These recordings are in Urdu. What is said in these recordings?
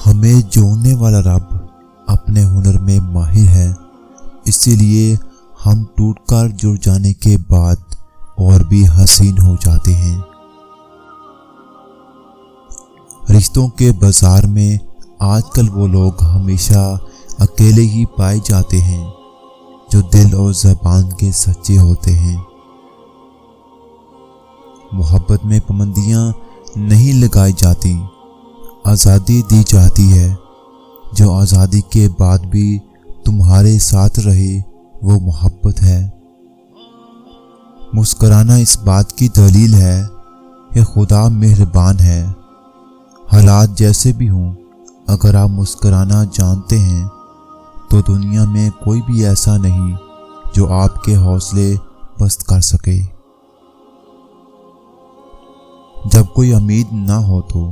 ہمیں جوڑنے والا رب اپنے ہنر میں ماہر ہے، اسی لیے ہم ٹوٹ کر جڑ جانے کے بعد اور بھی حسین ہو جاتے ہیں۔ رشتوں کے بازار میں آج کل وہ لوگ ہمیشہ اکیلے ہی پائے جاتے ہیں جو دل اور زبان کے سچے ہوتے ہیں۔ محبت میں پابندیاں نہیں لگائی جاتی، آزادی دی جاتی ہے۔ جو آزادی کے بعد بھی تمہارے ساتھ رہے وہ محبت ہے۔ مسکرانا اس بات کی دلیل ہے کہ خدا مہربان ہے۔ حالات جیسے بھی ہوں، اگر آپ مسکرانا جانتے ہیں تو دنیا میں کوئی بھی ایسا نہیں جو آپ کے حوصلے پست کر سکے۔ جب کوئی امید نہ ہو تو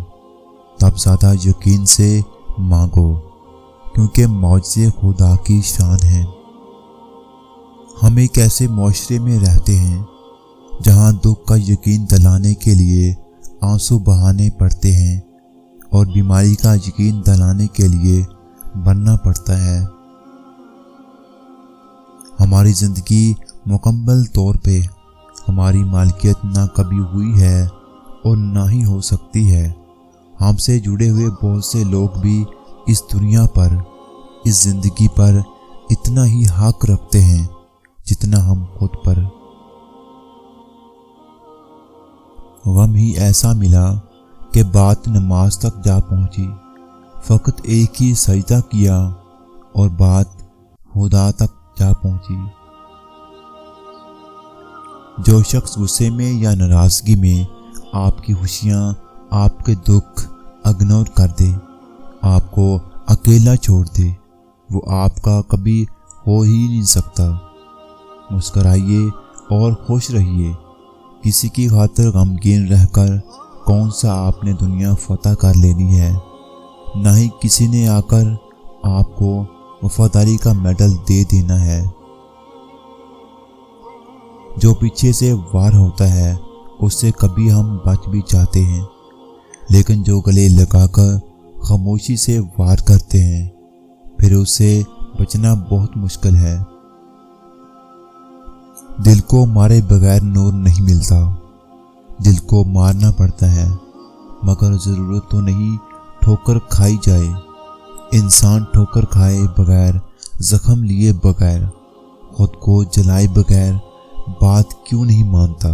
تب زیادہ یقین سے مانگو، کیونکہ معجزے خدا کی شان ہے۔ ہم ایک ایسے معاشرے میں رہتے ہیں جہاں دکھ کا یقین دلانے کے لیے آنسو بہانے پڑتے ہیں اور بیماری کا یقین دلانے کے لیے مرنا پڑتا ہے۔ ہماری زندگی مکمل طور پہ ہماری مالکیت نہ کبھی ہوئی ہے اور نہ ہی ہو سکتی ہے۔ ہم سے جڑے ہوئے بہت سے لوگ بھی اس دنیا پر، اس زندگی پر اتنا ہی حق رکھتے ہیں جتنا ہم خود پر۔ غم ہی ایسا ملا کہ بات نماز تک جا پہنچی، فقط ایک ہی سجدہ کیا اور بات خدا تک جا پہنچی۔ جو شخص غصے میں یا ناراضگی میں آپ کی خوشیاں، آپ کے دکھ اگنور کر دے، آپ کو اکیلا چھوڑ دے، وہ آپ کا کبھی ہو ہی نہیں سکتا۔ مسکرائیے اور خوش رہیے۔ کسی کی خاطر غمگین رہ کر کون سا آپ نے دنیا فتح کر لینی ہے، نہ ہی کسی نے آ کر آپ کو وفاداری کا میڈل دے دینا ہے۔ جو پیچھے سے وار ہوتا ہے اس سے کبھی ہم بچ بھی جاتے ہیں، لیکن جو گلے لگا کر خاموشی سے وار کرتے ہیں پھر اس سے بچنا بہت مشکل ہے۔ دل کو مارے بغیر نور نہیں ملتا، دل کو مارنا پڑتا ہے، مگر ضرورت تو نہیں ٹھوکر کھائی جائے۔ انسان ٹھوکر کھائے بغیر، زخم لیے بغیر، خود کو جلائے بغیر بات کیوں نہیں مانتا؟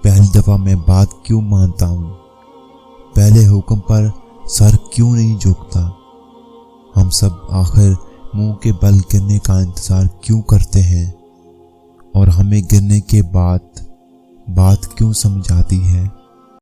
پہلی دفعہ میں بات کیوں مانتا ہوں؟ پہلے حکم پر سر کیوں نہیں جھکتا؟ ہم سب آخر منہ کے بل گرنے کا انتظار کیوں کرتے ہیں، اور ہمیں گرنے کے بعد بات کیوں سمجھ آتی ہے؟